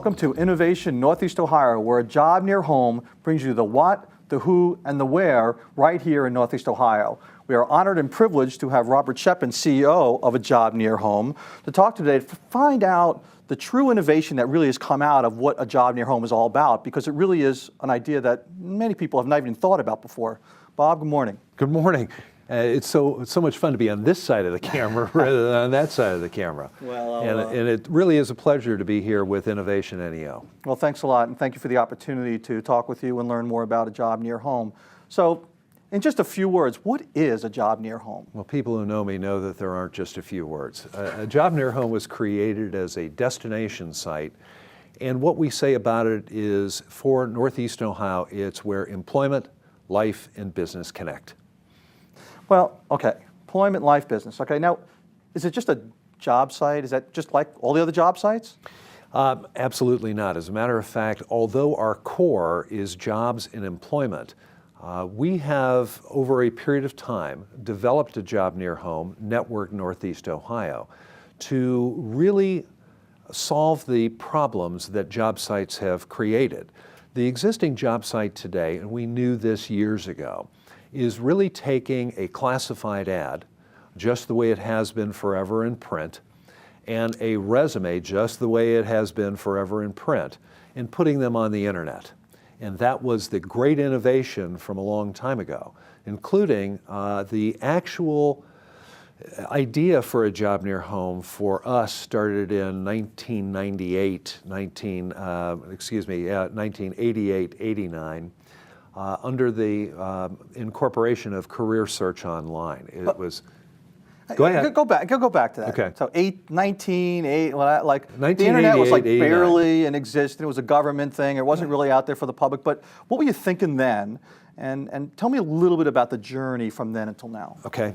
Welcome to Innovation Northeast Ohio, where a job near home brings you the what, the who, and the where right here in Northeast Ohio. We are honored and privileged to have Robert Schepens, CEO of A Job Near Home, to talk today to find out the true innovation that really has come out of what A Job Near Home is all about, because it really is an idea that many people have not even thought about before. Bob, good morning. Good morning. It's so much fun to be on this side of the camera rather than on that side of the camera. Well, and it really is a pleasure to be here with Innovation NEO. Well, thanks a lot, and thank you for the opportunity to talk with you and learn more about A Job Near Home. So, in just a few words, what is A Job Near Home? Well, people who know me know that there aren't just a few words. A Job Near Home was created as a destination site, and what we say about it is, for Northeast Ohio, it's where employment, life, and business connect. Well, okay, employment, life, business. Okay, now, is it just a job site? Is that just like all the other job sites? Absolutely not. As a matter of fact, although our core is jobs and employment, we have, over a period of time, developed A Job Near Home, Network Northeast Ohio, to really solve the problems that job sites have created. The existing job site today, and we knew this years ago, is really taking a classified ad, just the way it has been forever in print, and a resume, just the way it has been forever in print, and putting them on the internet. And that was the great innovation from a long time ago, including the actual idea for A Job Near Home for us started in 1988, 89. Under the incorporation of Career Search Online. It was, go ahead. Go back to that. Okay. So the internet was like barely in existence. It was a government thing. It wasn't really out there for the public. But what were you thinking then? And tell me a little bit about the journey from then until now. Okay.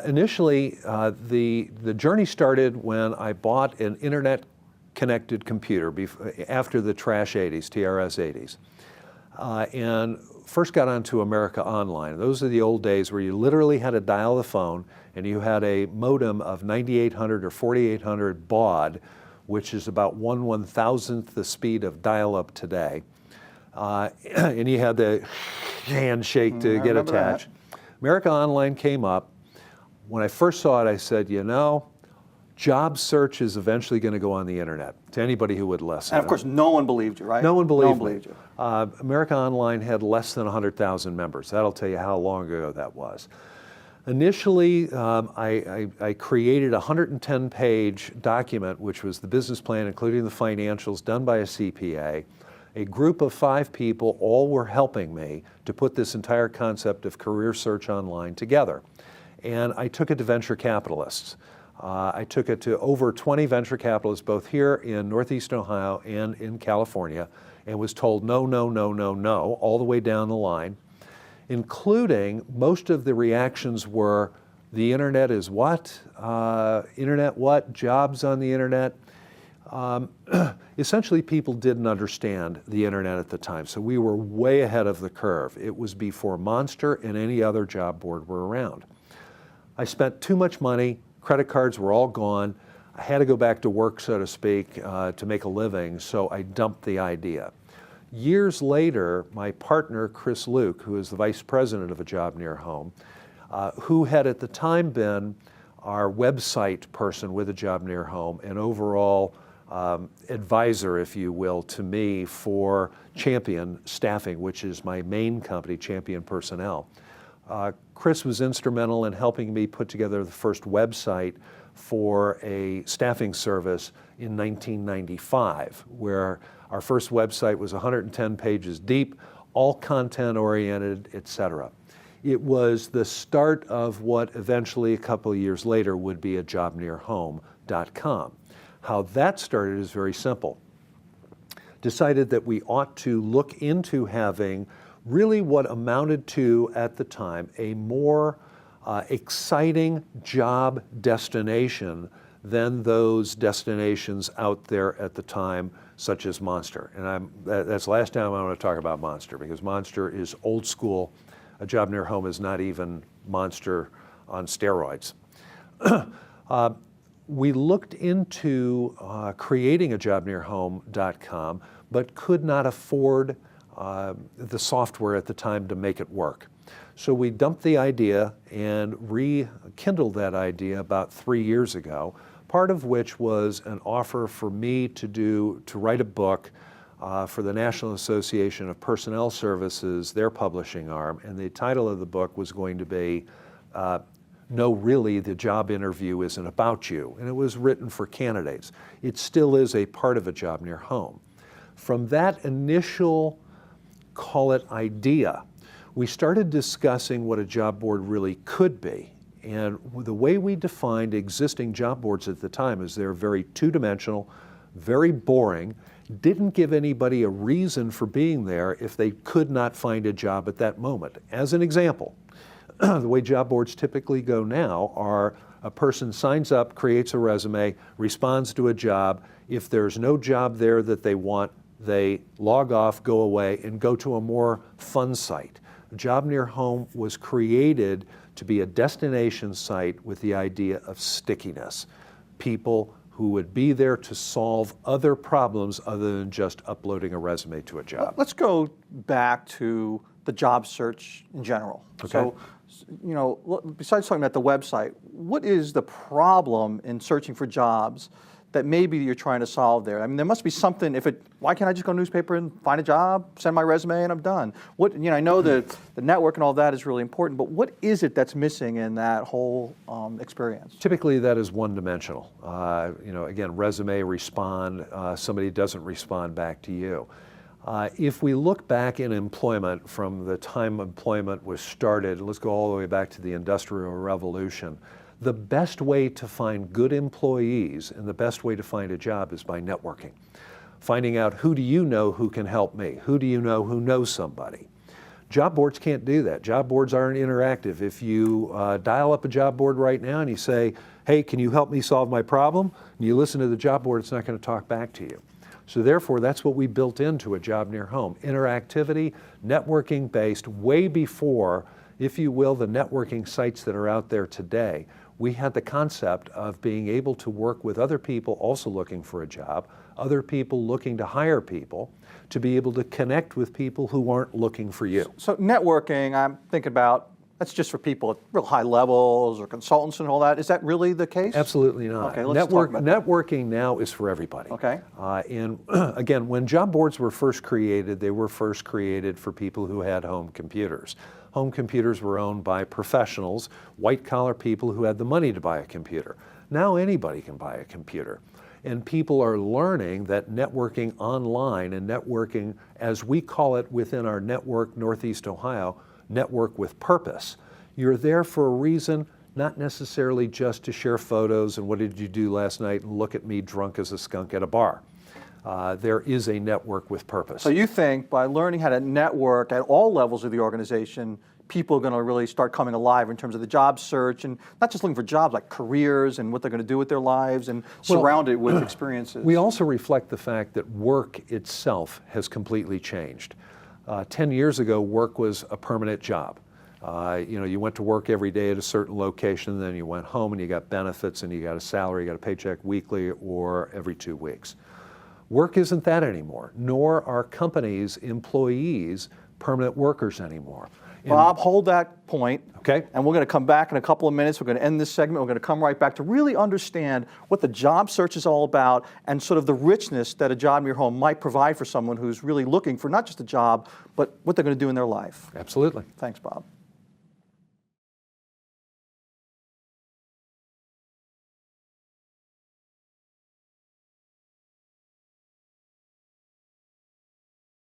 Initially, the journey started when I bought an internet-connected computer after the trash 80s, TRS 80s. And first got onto America Online. Those are the old days where you literally had to dial the phone, and you had a modem of 9800 or 4800 baud, which is about 1/1000th the speed of dial-up today. And you had the handshake to get attached. America Online came up. When I first saw it, I said, you know, job search is eventually going to go on the internet, to anybody who would listen. And of course, no one believed you, right? No one believed you. America Online had less than 100,000 members. That'll tell you how long ago that was. Initially, I created a 110-page document, which was the business plan, including the financials, done by a CPA. A group of 5 people all were helping me to put this entire concept of Career Search Online together. And I took it to venture capitalists. I took it to over 20 venture capitalists, both here in Northeast Ohio and in California, and was told no, no, no, no, no, all the way down the line, including most of the reactions were, the internet is what? Internet what? Jobs on the internet? Essentially, people didn't understand the internet at the time, so we were way ahead of the curve. It was before Monster and any other job board were around. I spent too much money. Credit cards were all gone. I had to go back to work, so to speak, to make a living, so I dumped the idea. Years later, my partner, Chris Luke, who is the vice president of A Job Near Home, who had at the time been our website person with A Job Near Home, and overall advisor, if you will, to me for Champion Staffing, which is my main company, Champion Personnel. Chris was instrumental in helping me put together the first website for a staffing service in 1995, where our first website was 110 pages deep, all content oriented, etc. It was the start of what eventually a couple of years later would be a jobnearhome.com. How that started is very simple. Decided that we ought to look into having really what amounted to, at the time, a more exciting job destination than those destinations out there at the time, such as Monster. And that's the last time I want to talk about Monster, because Monster is old school. A Job Near Home is not even Monster on steroids. we looked into creating a jobnearhome.com, but could not afford the software at the time to make it work. So we dumped the idea and rekindled that idea about 3 years ago, part of which was an offer for me to write a book for the National Association of Personnel Services, their publishing arm, and the title of the book was going to be No, Really, the Job Interview Isn't About You, and it was written for candidates. It still is a part of A Job Near Home. From that initial, call it idea, we started discussing what a job board really could be. And the way we defined existing job boards at the time is they're very two-dimensional, very boring, didn't give anybody a reason for being there if they could not find a job at that moment. As an example, the way job boards typically go now are a person signs up, creates a resume, responds to a job. If there's no job there that they want, they log off, go away, and go to a more fun site. Job Near Home was created to be a destination site with the idea of stickiness. People who would be there to solve other problems other than just uploading a resume to a job. Let's go back to the job search in general. Okay. So, you know, besides talking about the website, what is the problem in searching for jobs that maybe you're trying to solve there? I mean, there must be something. Why can't I just go to newspaper and find a job, send my resume, and I'm done? What, you know, I know that the network and all that is really important, but what is it that's missing in that whole experience? Typically, that is one-dimensional. You know, again, resume, respond. Somebody doesn't respond back to you. If we look back in employment from the time employment was started, let's go all the way back to the Industrial Revolution. The best way to find good employees and the best way to find a job is by networking. Finding out who do you know who can help me? Who do you know who knows somebody? Job boards can't do that. Job boards aren't interactive. If you dial up a job board right now and you say, hey, can you help me solve my problem? And you listen to the job board, it's not going to talk back to you. So therefore, that's what we built into A Job Near Home. Interactivity, networking based, way before, if you will, the networking sites that are out there today. We had the concept of being able to work with other people also looking for a job, other people looking to hire people, to be able to connect with people who aren't looking for you. So networking, I'm thinking about, that's just for people at real high levels or consultants and all that. Is that really the case? Absolutely not. Okay, let's talk about that. Networking now is for everybody. Okay. And again, when job boards were first created, they were first created for people who had home computers. Home computers were owned by professionals, white-collar people who had the money to buy a computer. Now anybody can buy a computer. And people are learning that networking online and networking, as we call it within our network, Northeast Ohio, network with purpose. You're there for a reason, not necessarily just to share photos and what did you do last night and look at me drunk as a skunk at a bar. There is a network with purpose. So you think by learning how to network at all levels of the organization, people are going to really start coming alive in terms of the job search and not just looking for jobs, like careers and what they're going to do with their lives and surround it with experiences. We also reflect the fact that work itself has completely changed. 10 years ago, work was a permanent job. You know, you went to work every day at a certain location, then you went home and you got benefits and you got a salary, you got a paycheck weekly or every 2 weeks. Work isn't that anymore, nor are companies, employees, permanent workers anymore. Bob, hold that point. Okay. And we're going to come back in a couple of minutes. We're going to end this segment. We're going to come right back to really understand what the job search is all about and sort of the richness that A Job Near Home might provide for someone who's really looking for not just a job, but what they're going to do in their life. Absolutely. Thanks, Bob.